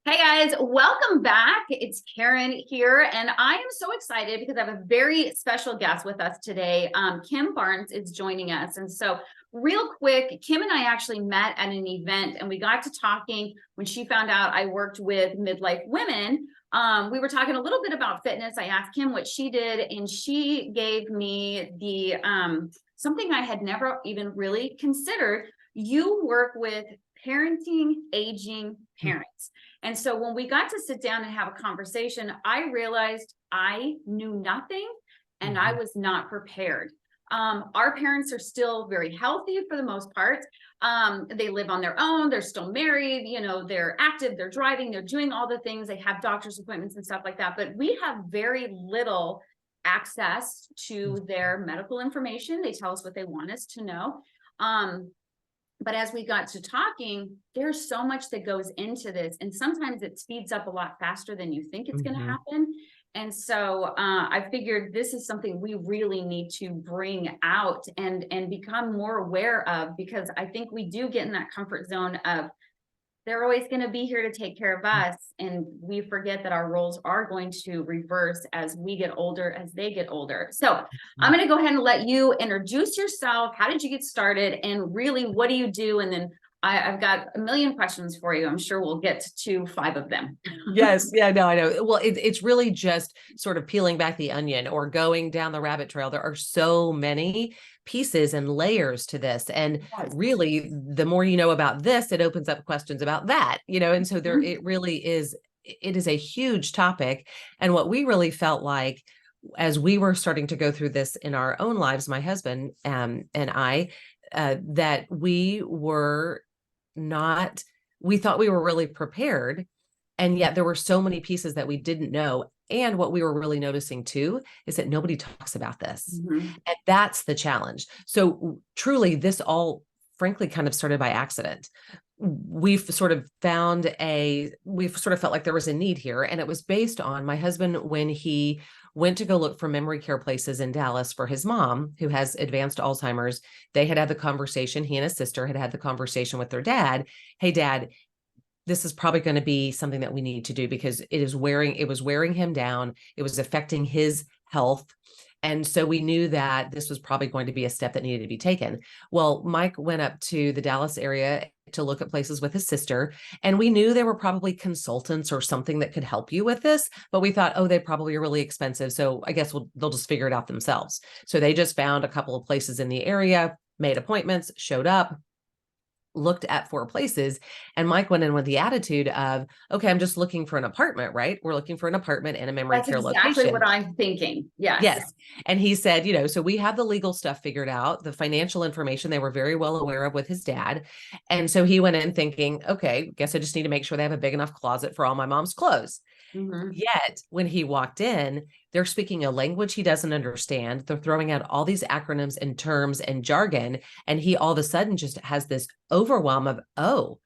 Hey guys, welcome back. It's Karen here, and I am so excited because I have a very special guest with us today. Kim Barnes is joining us. And so, real quick, Kim and I actually met at an event and we got to talking when she found out I worked with midlife women. We were talking a little bit about fitness. I asked Kim what she did, and she gave me the something I had never even really considered. You work with parenting aging parents. And so when we got to sit down and have a conversation, I realized I knew nothing and I was not prepared. Our parents are still very healthy for the most part. They live on their own. They're still married. You know, they're active. They're driving. They're doing all the things. They have doctor's appointments and stuff like that. But we have very little access to their medical information. They tell us what they want us to know. But as we got to talking, there's so much that goes into this. And sometimes it speeds up a lot faster than you think it's going to happen. And so I figured this is something we really need to bring out and become more aware of, because I think we do get in that comfort zone of they're always going to be here to take care of us. And we forget that our roles are going to reverse as we get older, as they get older. So I'm going to go ahead and let you introduce yourself. How did you get started? And really, what do you do? And then I've got a million questions for you. I'm sure we'll get to 5 of them. Yes. Yeah, no, I know. Well, it's really just sort of peeling back the onion or going down the rabbit trail. There are so many pieces and layers to this. And really, the more you know about this, it opens up questions about that, and so it really is, it is a huge topic. And what we really felt like as we were starting to go through this in our own lives, my husband and I, that we thought we were really prepared. And yet there were so many pieces that we didn't know. And what we were really noticing too is that nobody talks about this. And that's the challenge. So truly, this all frankly kind of started by accident. We've sort of felt like there was a need here. And it was based on my husband when he went to go look for memory care places in Dallas for his mom, who has advanced Alzheimer's. They had the conversation. He and his sister had the conversation with their dad. Hey, Dad, this is probably going to be something that we need to do because it was wearing him down. It was affecting his health. And so we knew that this was probably going to be a step that needed to be taken. Well, Mike went up to the Dallas area to look at places with his sister. And we knew there were probably consultants or something that could help you with this, but we thought, oh, they probably are really expensive. So I guess they'll just figure it out themselves. So they just found a couple of places in the area, made appointments, showed up, looked at 4 places. And Mike went in with the attitude of, okay, I'm just looking for an apartment, right? We're looking for an apartment in a memory care location. That's exactly what I'm thinking. Yes. And he said, so we have the legal stuff figured out, the financial information they were very well aware of with his dad. And so he went in thinking, okay, guess I just need to make sure they have a big enough closet for all my mom's clothes. Yet when he walked in, they're speaking a language he doesn't understand. They're throwing out all these acronyms and terms and jargon. And he all of a sudden just has this overwhelm of, oh,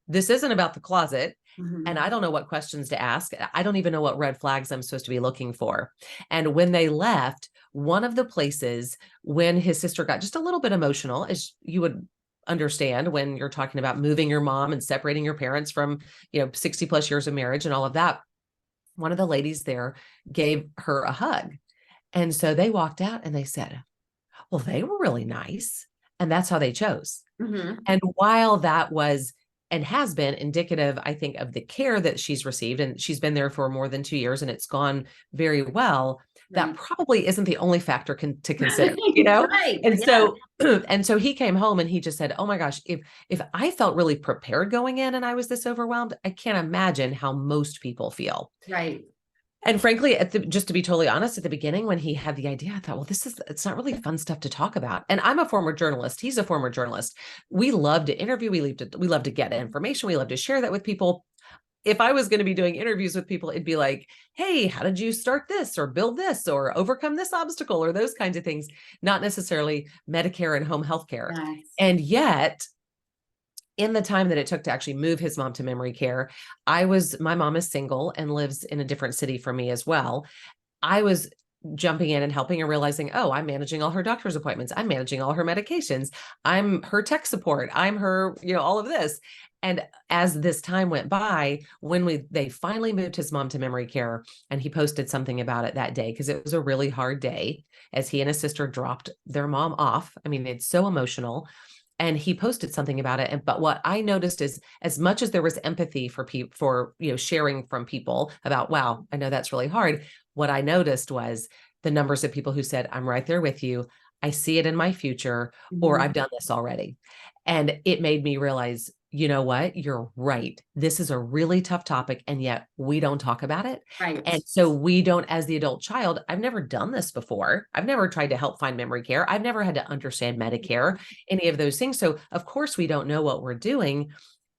this isn't about the closet. And I don't know what questions to ask. I don't even know what red flags I'm supposed to be looking for. And when they left, one of the places, when his sister got just a little bit emotional, as you would understand when you're talking about moving your mom and separating your parents from, 60 plus years of marriage and all of that, one of the ladies there gave her a hug. And so they walked out and they said, well, they were really nice. And that's how they chose. And while that was and has been indicative, I think, of the care that she's received, and she's been there for more than 2 years and it's gone very well, that probably isn't the only factor to consider, Right. And so he came home and he just said, oh my gosh, if I felt really prepared going in and I was this overwhelmed, I can't imagine how most people feel. Right. And frankly, just to be totally honest, at the beginning, when he had the idea, I thought, well, it's not really fun stuff to talk about. And I'm a former journalist. He's a former journalist. We love to interview. We love to get information. We love to share that with people. If I was going to be doing interviews with people, it'd be like, hey, how did you start this or build this or overcome this obstacle or those kinds of things, not necessarily Medicare and home health care. Nice. And yet, in the time that it took to actually move his mom to memory care, my mom is single and lives in a different city from me as well. I was jumping in and helping and realizing, oh, I'm managing all her doctor's appointments. I'm managing all her medications. I'm her tech support. I'm her, all of this. And as this time went by, when they finally moved his mom to memory care, and he posted something about it that day, because it was a really hard day as he and his sister dropped their mom off. I mean, it's so emotional. And he posted something about it. But what I noticed is, as much as there was empathy for people, for, sharing from people about, wow, I know that's really hard. What I noticed was the numbers of people who said, I'm right there with you. I see it in my future, or I've done this already. And it made me realize, you know what? You're right. This is a really tough topic, and yet we don't talk about it. Right. And so we don't, as the adult child, I've never done this before. I've never tried to help find memory care. I've never had to understand Medicare, any of those things. So of course we don't know what we're doing.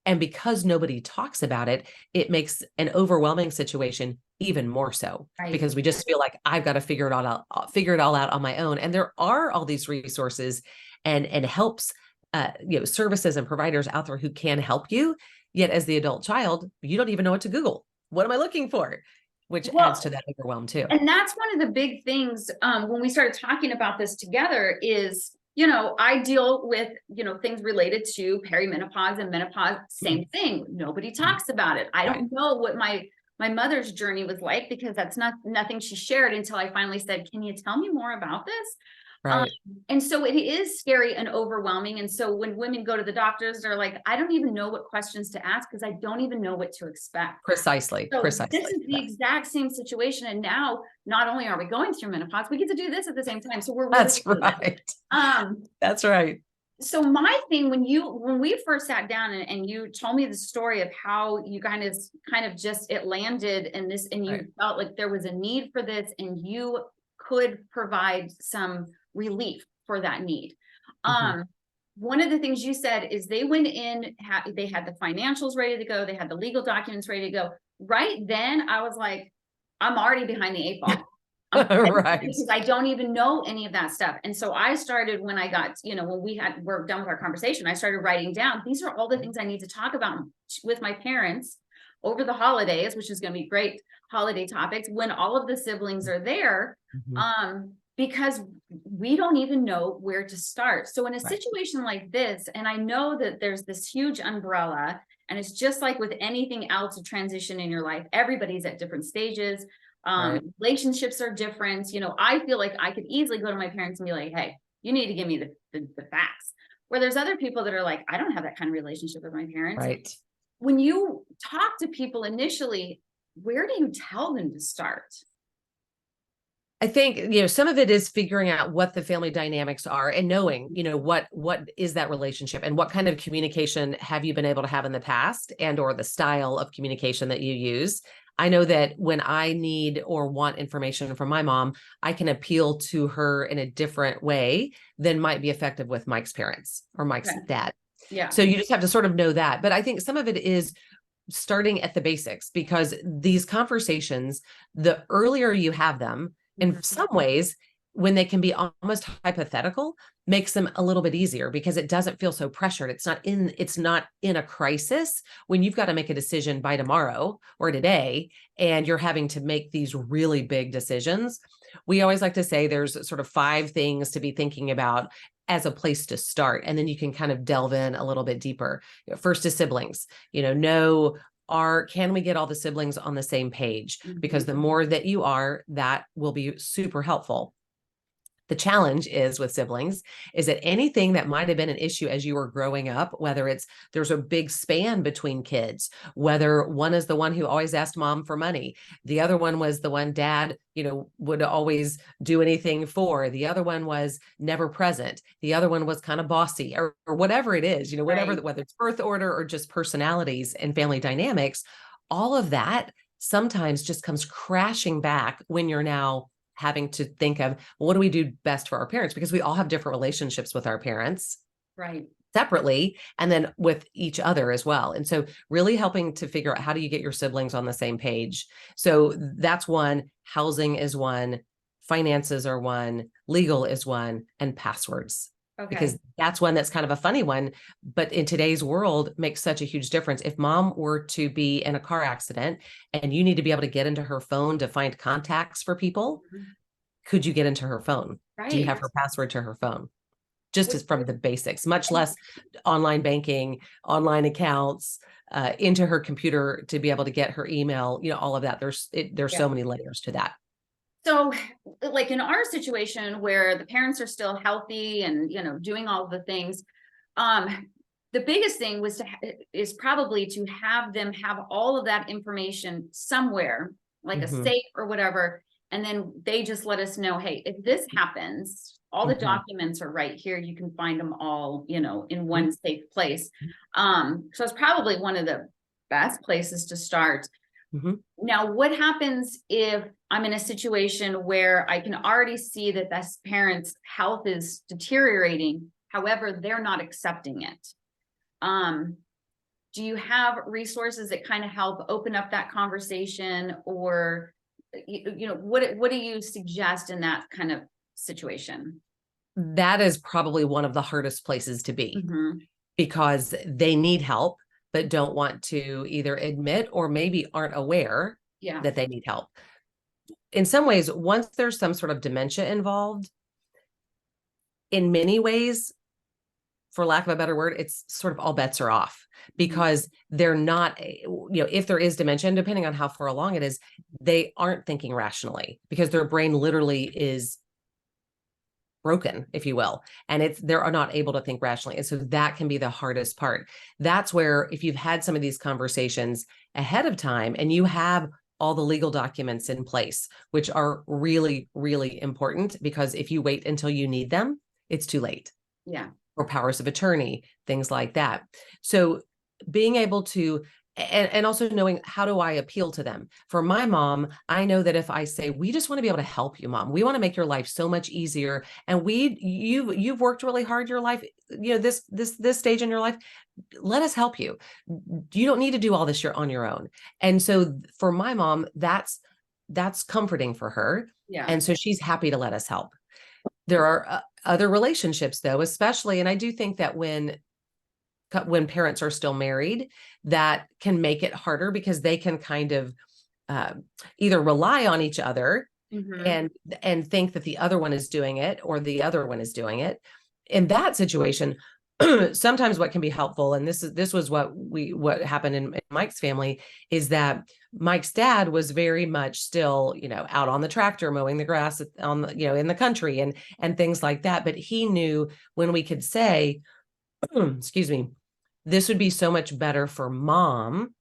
And because nobody talks about it, it makes an overwhelming situation even more so, Right. because we just feel like I've got to figure it all out on my own. And there are all these resources and helps, services and providers out there who can help you. Yet as the adult child, you don't even know what to Google. What am I looking for? Which adds to that overwhelm too. And that's one of the big things when we started talking about this together is, I deal with, things related to perimenopause and menopause, same thing. Nobody talks about it. I don't know what my mother's journey was like, because that's nothing she shared until I finally said, can you tell me more about this? Right. And so it is scary and overwhelming. And so when women go to the doctors, they're like, I don't even know what questions to ask, because I don't even know what to expect. Precisely. So Precisely. this is the exact same situation. And now not only are we going through menopause, we get to do this at the same time. So we're really That's right. That's right. So my thing, when we first sat down and you told me the story of how you kind of just, it landed in this, and you felt like there was a need for this, and you could provide some relief for that need. One of the things you said is they went in, they had the financials ready to go. They had the legal documents ready to go. Right then I was like, I'm already behind the 8 ball. Right. Because I don't even know any of that stuff. And so I started, when I got, when we're done with our conversation, I started writing down, these are all the things I need to talk about with my parents over the holidays, which is going to be great holiday topics when all of the siblings are there. Because we don't even know where to start. So in a situation like this, and I know that there's this huge umbrella, and it's just like with anything else, a transition in your life, everybody's at different stages. Relationships are different. I feel like I could easily go to my parents and be like, hey, you need to give me the facts. Where there's other people that are like, I don't have that kind of relationship with my parents. Right. When you talk to people initially, where do you tell them to start? I think, some of it is figuring out what the family dynamics are, and knowing, what is that relationship, and what kind of communication have you been able to have in the past, and or the style of communication that you use. I know that when I need or want information from my mom, I can appeal to her in a different way than might be effective with Mike's parents or Mike's dad. Yeah. So you just have to sort of know that. But I think some of it is starting at the basics, because these conversations, the earlier you have them, in some ways, when they can be almost hypothetical, makes them a little bit easier, because it doesn't feel so pressured. It's not in a crisis when you've got to make a decision by tomorrow or today, and you're having to make these really big decisions. We always like to say there's sort of 5 things to be thinking about as a place to start, and then you can kind of delve in a little bit deeper. First is siblings. Can we get all the siblings on the same page? Because the more that you are, that will be super helpful. The challenge is with siblings is that anything that might have been an issue as you were growing up, whether there's a big span between kids, whether one is the one who always asked mom for money, the other one was the one dad, would always do anything for, the other one was never present, the other one was kind of bossy, or whatever it is, whatever, whether it's birth order or just personalities and family dynamics, all of that sometimes just comes crashing back when you're now having to think of, well, what do we do best for our parents? Because we all have different relationships with our parents. Right. Separately, and then with each other as well. And so really helping to figure out, how do you get your siblings on the same page? So that's one. Housing is one. Finances are one. Legal is one. And passwords. Okay. Because that's one that's kind of a funny one, but in today's world makes such a huge difference. If mom were to be in a car accident and you need to be able to get into her phone to find contacts for people, could you get into her phone? Right. Do you have her password to her phone? just as from the basics, much less online banking, online accounts, into her computer to be able to get her email, all of that. There's so many layers to that. So like in our situation where the parents are still healthy and, doing all the things, the biggest thing is probably to have them have all of that information somewhere, like a safe or whatever. And then they just let us know, hey, if this happens, all the documents are right here. You can find them all, in one safe place. So it's probably one of the best places to start. Now, what happens if I'm in a situation where I can already see that this parent's health is deteriorating, however, they're not accepting it? Do you have resources that kind of help open up that conversation, or, what do you suggest in that kind of situation? That is probably one of the hardest places to be, because they need help, but don't want to either admit or maybe aren't aware that they need help. In some ways, once there's some sort of dementia involved, in many ways, for lack of a better word, it's sort of all bets are off, because they're not, if there is dementia, and depending on how far along it is, they aren't thinking rationally, because their brain literally is broken, if you will, and they're not able to think rationally. And so that can be the hardest part. That's where, if you've had some of these conversations ahead of time and you have all the legal documents in place, which are really, really important, because if you wait until you need them, it's too late. Or powers of attorney, things like that. So being able to, and also knowing, how do I appeal to them? For my mom, I know that if I say, we just want to be able to help you, Mom, we want to make your life so much easier. And you've worked really hard your life, this stage in your life, let us help you. You don't need to do all this on your own. And so for my mom, that's comforting for her. And so she's happy to let us help. There are other relationships, though, especially, and I do think that when parents are still married, that can make it harder, because they can kind of either rely on each other and think that the other one is doing it, or the other one is doing it. In that situation, sometimes what can be helpful, and this was what happened in Mike's family, is that Mike's dad was very much still, out on the tractor mowing the grass on in the country and things like that. But he knew when we could say, excuse me, this would be so much better for Mom.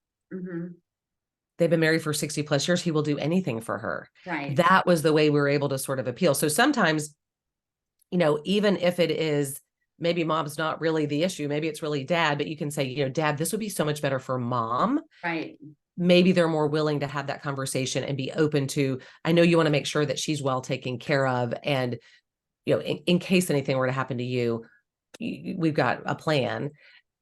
They've been married for 60 plus years. He will do anything for her. That was the way we were able to sort of appeal. So sometimes, even if it is, maybe Mom's not really the issue, maybe it's really Dad, but you can say, Dad, this would be so much better for Mom. Maybe they're more willing to have that conversation and be open to, I know you want to make sure that she's well taken care of. And, in case anything were to happen to you, we've got a plan,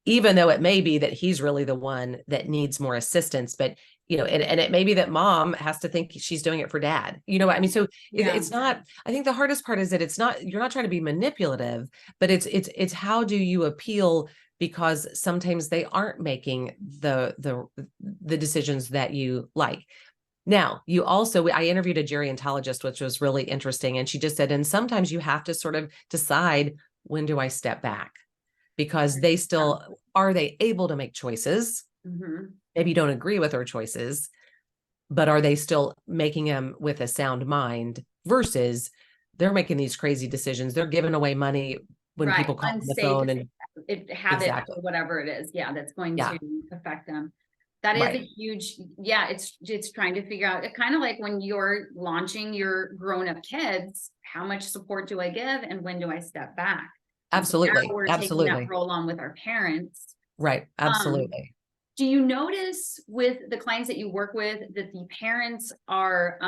even though it may be that he's really the one that needs more assistance. But, and it may be that Mom has to think she's doing it for Dad. So it's not, I think the hardest part is that it's not, you're not trying to be manipulative, but it's how do you appeal, because sometimes they aren't making the decisions that you like. Now, I interviewed a gerontologist, which was really interesting. And she just said, and sometimes you have to sort of decide, when do I step back? Because they still, are they able to make choices? Maybe you don't agree with her choices, but are they still making them with a sound mind, versus they're making these crazy decisions. They're giving away money when people call on the phone and or whatever it is. That's going to affect them. That is a huge, it's trying to figure out, kind of like when you're launching your grown-up kids, how much support do I give and when do I step back? Absolutely. We're taking that role on with our parents. Absolutely. Do you notice with the clients that you work with that the parents are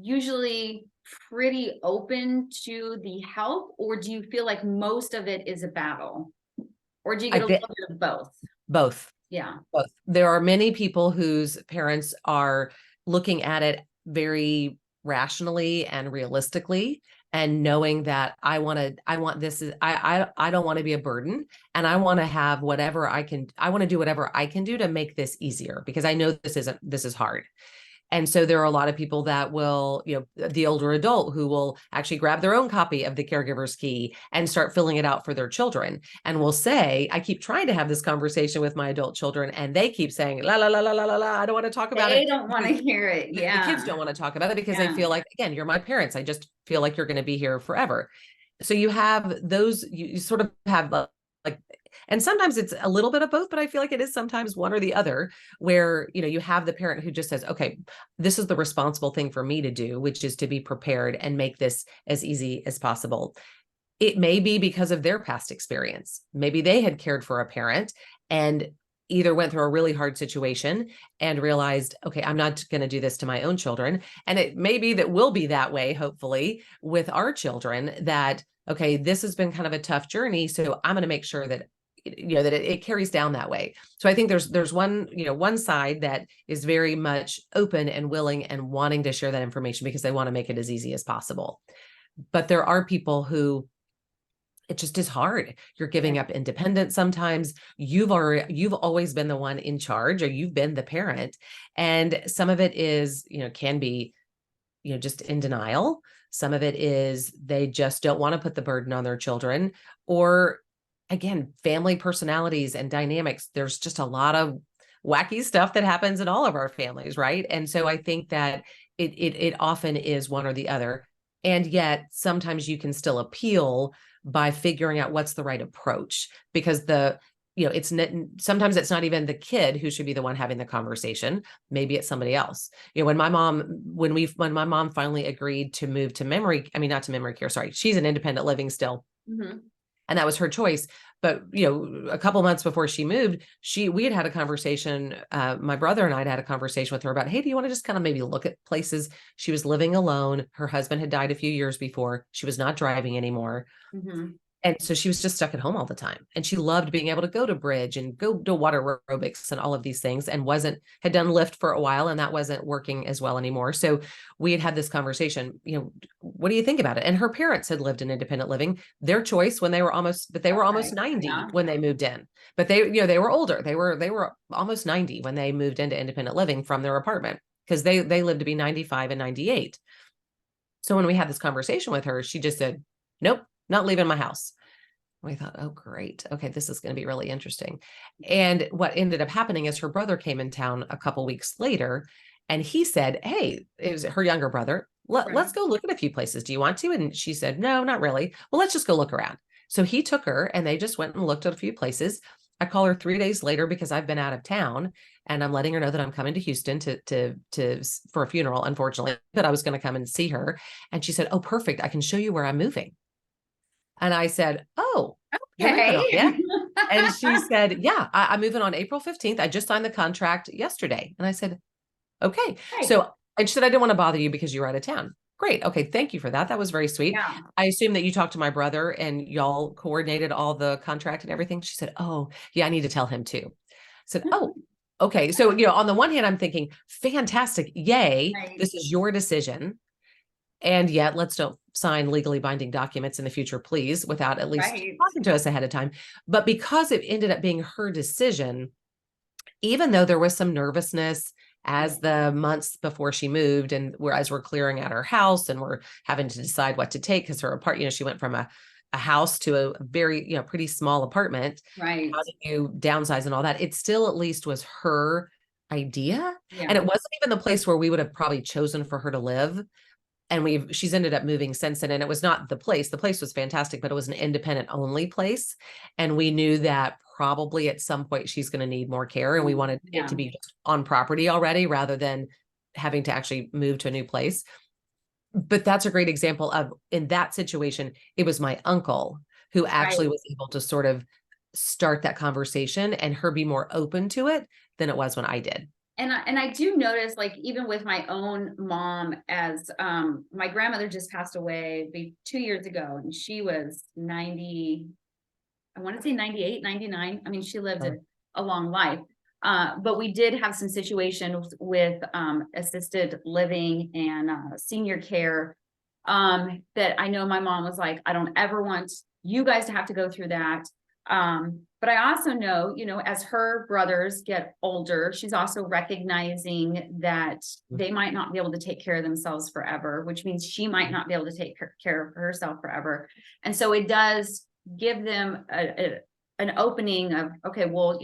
usually pretty open to the help, or do you feel like most of it is a battle, or do you get a little bit of both? Both. Both. There are many people whose parents are looking at it very rationally and realistically, and knowing that I don't want to be a burden, and I want to have whatever I want to do whatever I can do to make this easier, because I know this is hard. And so there are a lot of people that will, the older adult who will actually grab their own copy of the caregiver's key and start filling it out for their children. And will say, I keep trying to have this conversation with my adult children, and they keep saying, la, la, la, la, la, la, la, I don't want to talk about it. They don't want to hear it. The Yeah. kids don't want to talk about it because they Yeah. feel like, again, you're my parents. I just feel like you're going to be here forever. So you have those, you sort of have like, and sometimes it's a little bit of both, but I feel like it is sometimes one or the other, where, you have the parent who just says, okay, this is the responsible thing for me to do, which is to be prepared and make this as easy as possible. It may be because of their past experience. Maybe they had cared for a parent and either went through a really hard situation and realized, okay, I'm not going to do this to my own children. And it may be that we'll be that way, hopefully, with our children, that, okay, this has been kind of a tough journey. So I'm going to make sure that that it carries down that way. So I think there's one side that is very much open and willing and wanting to share that information because they want to make it as easy as possible. But there are people who it just is hard. You're giving up independence. Sometimes you've always been the one in charge, or you've been the parent. And some of it is, can be, just in denial. Some of it is they just don't want to put the burden on their children, or again, family personalities and dynamics. There's just a lot of wacky stuff that happens in all of our families, right? And so I think that it often is one or the other. And yet sometimes you can still appeal by figuring out what's the right approach, because sometimes it's not even the kid who should be the one having the conversation. Maybe it's somebody else. When my mom finally agreed to move to not to memory care, sorry, she's in independent living still. Mm-hmm. And that was her choice. But, a couple months before she moved, we had a conversation. My brother and I had a conversation with her about, hey, do you want to just kind of maybe look at places? She was living alone. Her husband had died a few years before. She was not driving anymore. Mm-hmm. And so she was just stuck at home all the time. And she loved being able to go to bridge and go to water aerobics and all of these things, and had done Lyft for a while, and that wasn't working as well anymore. So we had this conversation, what do you think about it? And her parents had lived in independent living, their choice when they were almost 90 when they moved in. But they were older. They were almost 90 when they moved into independent living from their apartment, because they lived to be 95 and 98. So when we had this conversation with her, she just said, nope, not leaving my house. We thought, oh, great. Okay, this is going to be really interesting. And what ended up happening is her brother came in town a couple weeks later, and he said, hey, it was her younger brother, let's go look at a few places. Do you want to? And she said, no, not really. Well, let's just go look around. So he took her, and they just went and looked at a few places. I call her 3 days later because I've been out of town, and I'm letting her know that I'm coming to Houston for a funeral, unfortunately, but I was going to come and see her. And she said, oh, perfect. I can show you where I'm moving. And I said, oh, okay. Yeah. And she said, yeah, I'm moving on April 15th. I just signed the contract yesterday. And I said, okay. So, and she said, I didn't want to bother you because you were out of town. Great. Okay. Thank you for that. That was very sweet. Yeah. I assume that you talked to my brother and y'all coordinated all the contract and everything. She said, oh, yeah, I need to tell him too. I said, oh, okay. So, on the one hand, I'm thinking, fantastic. Yay. Right. This is your decision. And yet let's don't sign legally binding documents in the future, please, without at least talking to us ahead of time. But because it ended up being her decision, even though there was some nervousness as the months before she moved, and as we're clearing out her house and we're having to decide what to take, because her apartment, she went from a house to a very, pretty small apartment. Right. How do you downsize and all that? It still at least was her idea. Yeah. And it wasn't even the place where we would have probably chosen for her to live. And she's ended up moving since then. And it was not the place. The place was fantastic, but it was an independent only place. And we knew that probably at some point she's going to need more care. And we wanted it to be just on property already, rather than having to actually move to a new place. But that's a great example of, in that situation, it was my uncle who actually was able to sort of start that conversation and her be more open to it than it was when I did. And I do notice, like, even with my own mom, as my grandmother just passed away 2 years ago, and she was 90, I want to say 98, 99. I mean, she lived a long life. But we did have some situations with assisted living and senior care that I know my mom was like, I don't ever want you guys to have to go through that. But I also know, as her brothers get older, she's also recognizing that they might not be able to take care of themselves forever, which means she might not be able to take care of herself forever. And so it does give them an opening of, okay, well,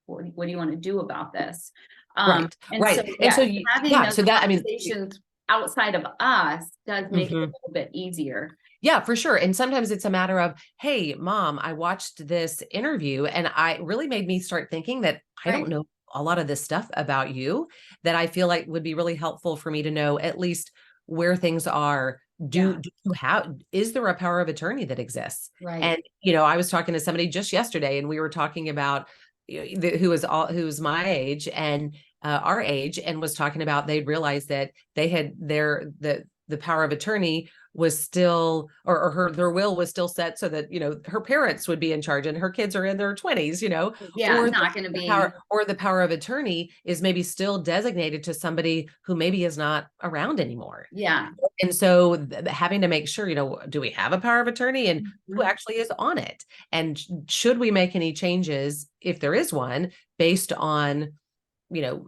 what do you want to do about this? Right. And Right. so, And so, having those so that, I mean, conversations outside of us does make it a little bit easier. yeah, for sure. And sometimes it's a matter of, hey, mom, I watched this interview and I really made me start thinking that I don't know a lot of this stuff about you that I feel like would be really helpful for me to know at least where things are. Do you have, is there a power of attorney that exists? Right. And, I was talking to somebody just yesterday and we were talking about who's my age and our age, and was talking about they'd realized that they had the power of attorney was still, or their will was still set so that, her parents would be in charge and her kids are in their 20s, or not going to be or the power of attorney is maybe still designated to somebody who maybe is not around anymore. Yeah. And so having to make sure, do we have a power of attorney and who actually is on it? And should we make any changes if there is one based on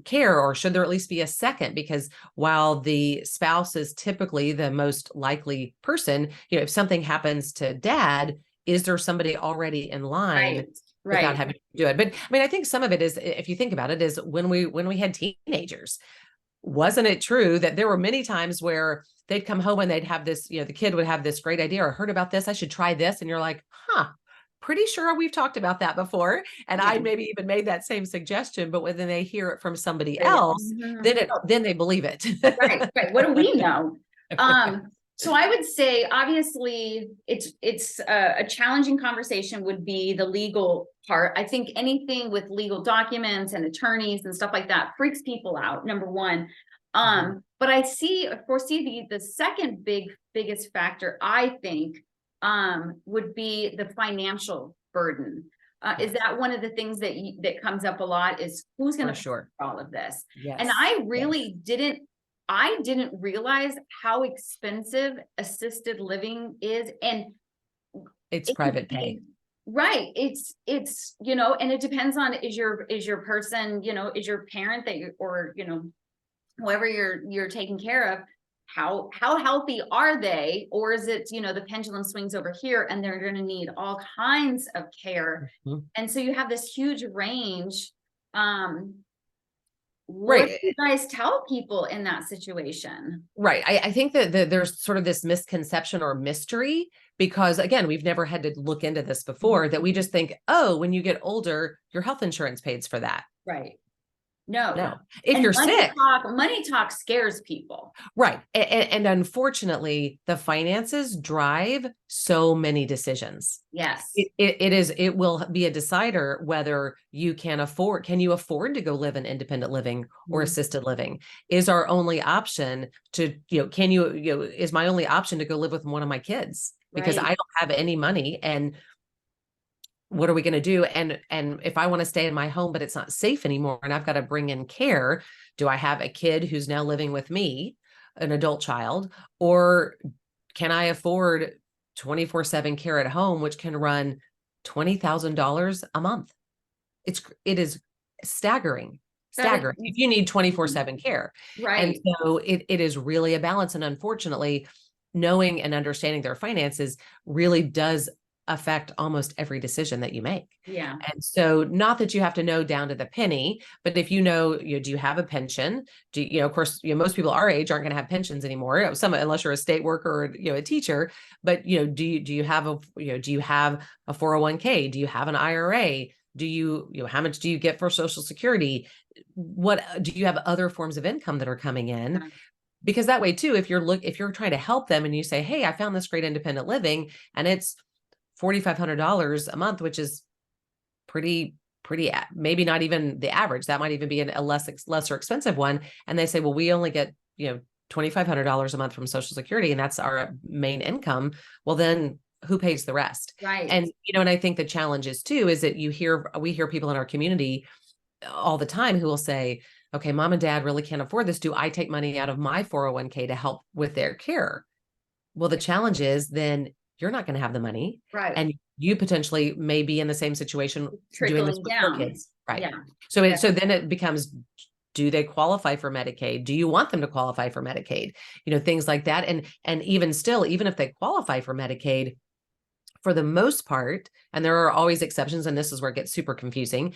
care, or should there at least be a second? Because while the spouse is typically the most likely person, if something happens to dad, is there somebody already in line without having to do it? But I mean, I think some of it is, if you think about it, is when we had teenagers, wasn't it true that there were many times where they'd come home and they'd have this, the kid would have this great idea, or heard about this, I should try this. And you're like, pretty sure we've talked about that before. And I maybe even made that same suggestion, but when they hear it from somebody else, then they believe it. Right. What do we know? So I would say, obviously, it's a challenging conversation would be the legal part. I think anything with legal documents and attorneys and stuff like that freaks people out, number one. But I foresee the second biggest factor, I think, would be the financial burden. Is that one of the things that comes up a lot, is who's going to pay for all of this? Yes. And I really didn't realize how expensive assisted living is. And it's private pay. Right. It's, and it depends on, is your person, is your parent or whoever you're taking care of, how healthy are they? Or is it, the pendulum swings over here and they're going to need all kinds of care. And so you have this huge range. What do you guys tell people in that situation? Right. I think that there's sort of this misconception or mystery, because again, we've never had to look into this before, that we just think, oh, when you get older, your health insurance pays for that. Right. No. If you're sick, money talk scares people. Right. And unfortunately, the finances drive so many decisions. Yes. It will be a decider whether you can afford to go live in independent living or assisted living. Is our only option to, is my only option to go live with one of my kids because I don't have any money, and what are we going to do? And if I want to stay in my home, but it's not safe anymore, and I've got to bring in care, do I have a kid who's now living with me, an adult child, or can I afford 24/7 care at home, which can run $20,000 a month? It is staggering if you need 24/7 care. Right. And so it is really a balance. And unfortunately, knowing and understanding their finances really does affect almost every decision that you make. Yeah. And so, not that you have to know down to the penny, but if do you have a pension? Of course, most people our age aren't going to have pensions anymore. Unless you're a state worker or, a teacher, but, do you have a 401k? Do you have an IRA? How much do you get for Social Security? What do you have other forms of income that are coming in? Yeah. Because that way too, if you're trying to help them and you say, hey, I found this great independent living and it's $4,500 a month, which is pretty, maybe not even the average. That might even be a lesser expensive one. And they say, well, we only get, $2,500 a month from Social Security, and that's our main income. Well, then who pays the rest? Right. And, and I think the challenge is too, is that we hear people in our community all the time who will say, okay, mom and dad really can't afford this. Do I take money out of my 401k to help with their care? Well, the challenge is then you're not going to have the money, right? And you potentially may be in the same situation doing this Trickling with your down. kids. Right. Yeah. So Yeah. so then it becomes, do they qualify for Medicaid? Do you want them to qualify for Medicaid? Things like that. And even still, even if they qualify for Medicaid, for the most part, and there are always exceptions, and this is where it gets super confusing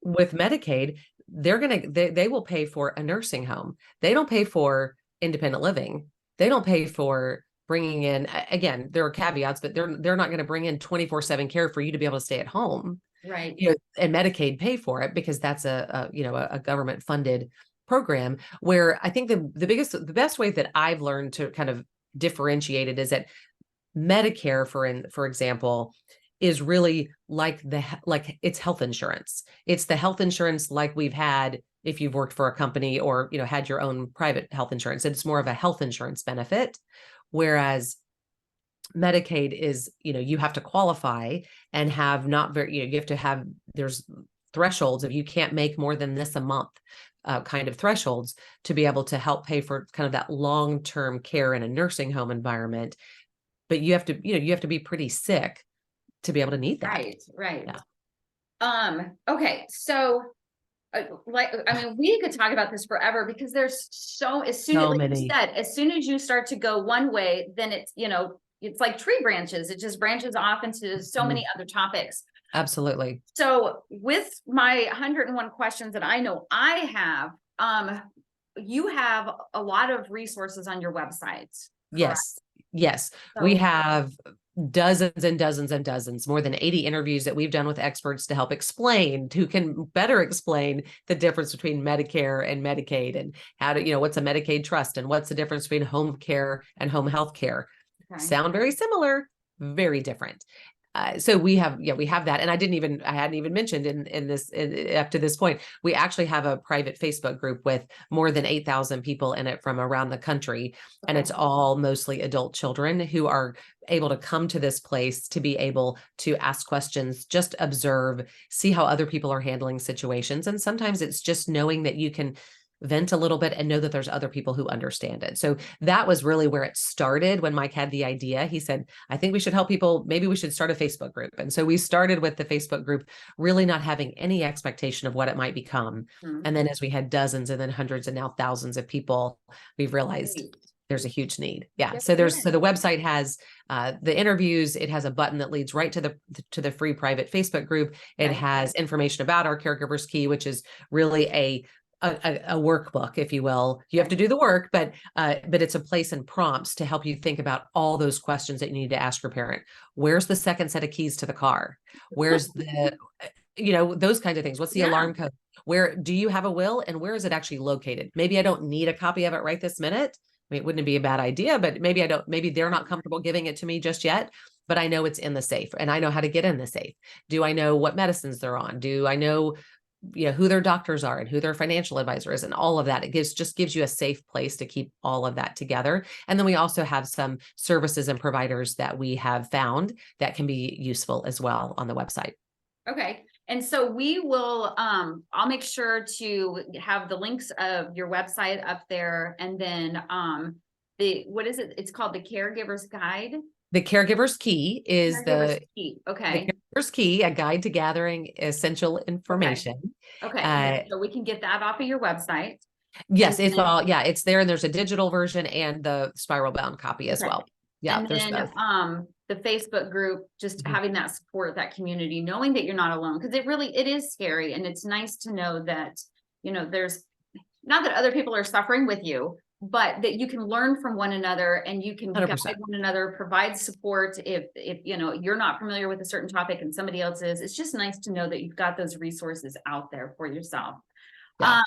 with Medicaid, they will pay for a nursing home. They don't pay for independent living. They don't pay for bringing in, again, there are caveats, but they're not going to bring in 24/7 care for you to be able to stay at home. Right. And Medicaid pay for it because that's a government funded program. Where I think the best way that I've learned to kind of differentiate it is that Medicare, for example, is really like it's health insurance. It's the health insurance like we've had if you've worked for a company or had your own private health insurance. It's more of a health insurance benefit, whereas Medicaid is, you have to qualify and have not very, you have to have, there's thresholds of you can't make more than this a month, kind of thresholds to be able to help pay for kind of that long-term care in a nursing home environment. But you have to be pretty sick to be able to need that. Right. Right. Yeah. Okay. So we could talk about this forever because there's as soon as you start to go one way, then it's like tree branches. It just branches off into so many other topics. Absolutely. So with my 101 questions that I know I have, you have a lot of resources on your website. Correct? Yes. So, we have dozens and dozens and dozens, more than 80 interviews that we've done with experts to help explain, who can better explain the difference between Medicare and Medicaid, and how to, what's a Medicaid trust and what's the difference between home care and home health care. Okay. Sound very similar, very different. So we have that. And I hadn't even mentioned in this, up to this point, we actually have a private Facebook group with more than 8,000 people in it from around the country. Okay. And it's all mostly adult children who are able to come to this place to be able to ask questions, just observe, see how other people are handling situations. And sometimes it's just knowing that you can vent a little bit and know that there's other people who understand it. So that was really where it started. When Mike had the idea, he said, I think we should help people. Maybe we should start a Facebook group. And so we started with the Facebook group, really not having any expectation of what it might become. Mm-hmm. And then as we had dozens and then hundreds and now thousands of people, we've realized there's a huge need. Yeah. Yes, so the website has the interviews. It has a button that leads right to the free private Facebook group. It has information about our Caregiver's Key, which is really a workbook, if you will. You have to do the work, but it's a place and prompts to help you think about all those questions that you need to ask your parent. Where's the second set of keys to the car? Where's the, those kinds of things. What's the alarm code? Where do you have a will, and where is it actually located? Maybe I don't need a copy of it right this minute. I mean, wouldn't it be a bad idea, but maybe they're not comfortable giving it to me just yet, but I know it's in the safe and I know how to get in the safe. Do I know what medicines they're on? Do I know who their doctors are and who their financial advisor is and all of that? It just gives you a safe place to keep all of that together. And then we also have some services and providers that we have found that can be useful as well on the website. Okay. And so we will, I'll make sure to have the links of your website up there. And then what is it? It's called the Caregiver's Guide. The Caregiver's Key is the key. Okay. The Caregiver's Key, a guide to gathering essential information. Okay. So we can get that off of your website. Yes, it's it's there, and there's a digital version and the spiral bound copy as well. Yeah. And then the Facebook group, just having that support, that community, knowing that you're not alone, because it is scary, and it's nice to know that, there's not that other people are suffering with you, but that you can learn from one another and you can 100%. Guide one another, provide support. If you're not familiar with a certain topic and somebody else is, it's just nice to know that you've got those resources out there for yourself. Yeah.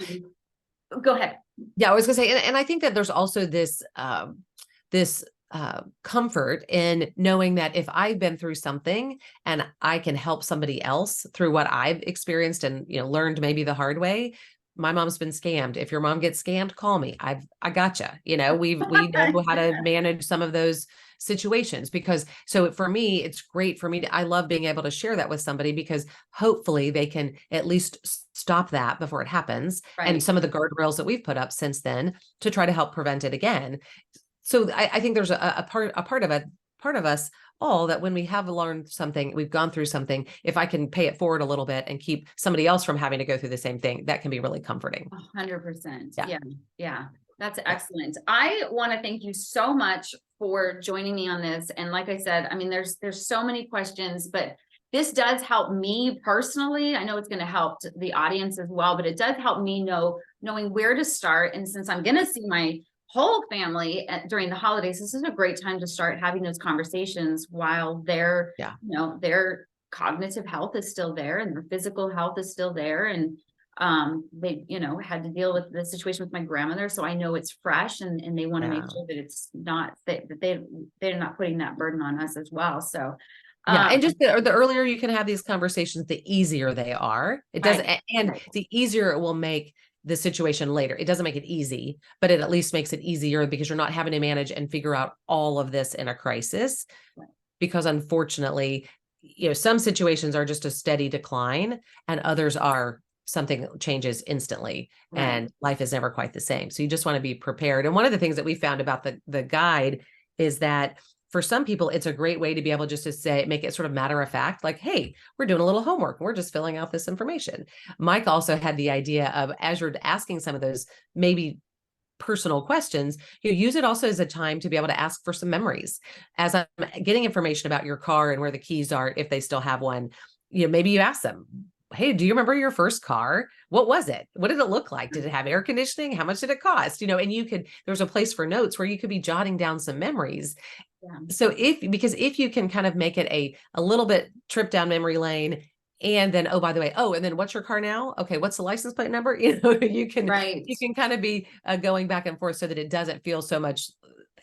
Go ahead. Yeah, I was gonna say, and I think that there's also this comfort in knowing that if I've been through something and I can help somebody else through what I've experienced and learned maybe the hard way. My mom's been scammed. If your mom gets scammed, call me. I gotcha. We know how to manage some of those situations, so for me, it's great for me I love being able to share that with somebody, because hopefully they can at least stop that before it happens. Right. And some of the guardrails that we've put up since then to try to help prevent it again. So I think there's a part of it part of us all that when we have learned something, we've gone through something, if I can pay it forward a little bit and keep somebody else from having to go through the same thing, that can be really comforting. 100%. Yeah. Yeah. Yeah. That's excellent. I want to thank you so much for joining me on this. And like I said, I mean, there's so many questions, but this does help me personally. I know it's going to help the audience as well, but it does help me knowing where to start. And since I'm going to see my whole family during the holidays, this is a great time to start having those conversations while their cognitive health is still there and their physical health is still there. And they, had to deal with the situation with my grandmother. So I know it's fresh, and they want to make sure that it's not, that they're not putting that burden on us as well. So yeah. And just the earlier you can have these conversations, the easier they are. It doesn't, and the easier it will make the situation later. It doesn't make it easy, but it at least makes it easier because you're not having to manage and figure out all of this in a crisis. Because unfortunately, some situations are just a steady decline and others are something changes instantly, and life is never quite the same. So you just want to be prepared. And one of the things that we found about the guide is that for some people, it's a great way to be able just to say, make it sort of matter of fact, like, hey, we're doing a little homework. We're just filling out this information. Mike also had the idea of, as you're asking some of those maybe personal questions, use it also as a time to be able to ask for some memories. As I'm getting information about your car and where the keys are, if they still have one, maybe you ask them, hey, do you remember your first car? What was it? What did it look like? Did it have air conditioning? How much did it cost? And there's a place for notes where you could be jotting down some memories. Yeah. So because if you can kind of make it a little bit trip down memory lane, and then, oh, by the way, and then what's your car now? Okay. What's the license plate number? You can kind of be going back and forth so that it doesn't feel so much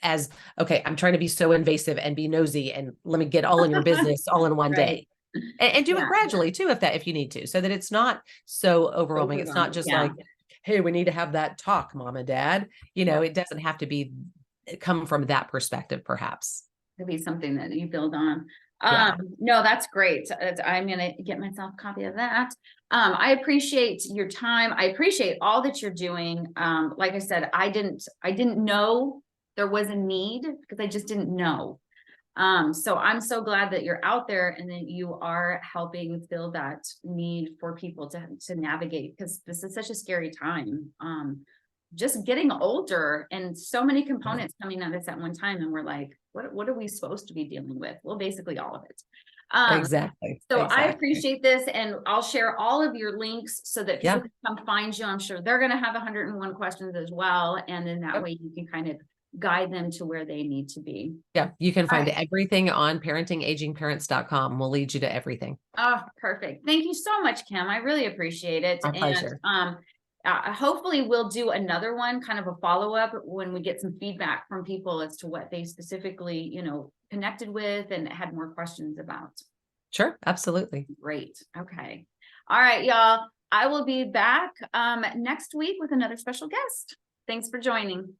as, okay, I'm trying to be so invasive and be nosy and let me get all in your business all in one day. And do it gradually too, if you need to, so that it's not so overwhelming. It's not just like, hey, we need to have that talk, mom and dad. It doesn't have to come from that perspective, perhaps. Could be something that you build on. No, that's great. I'm going to get myself a copy of that. I appreciate your time. I appreciate all that you're doing. Like I said, I didn't know there was a need because I just didn't know. So I'm so glad that you're out there and that you are helping fill that need for people to navigate, because this is such a scary time. Just getting older and so many components coming at us at one time. And we're like, what are we supposed to be dealing with? Well, basically all of it. Exactly. I appreciate this, and I'll share all of your links so that people can come find you. I'm sure they're going to have 101 questions as well. And then that way you can kind of guide them to where they need to be. Yeah. You can find everything on parentingagingparents.com. We'll lead you to everything. Oh, perfect. Thank you so much, Kim. I really appreciate it. My pleasure. Hopefully we'll do another one, kind of a follow-up when we get some feedback from people as to what they specifically, connected with and had more questions about. Sure. Absolutely. Great. Okay. All right, y'all. I will be back next week with another special guest. Thanks for joining.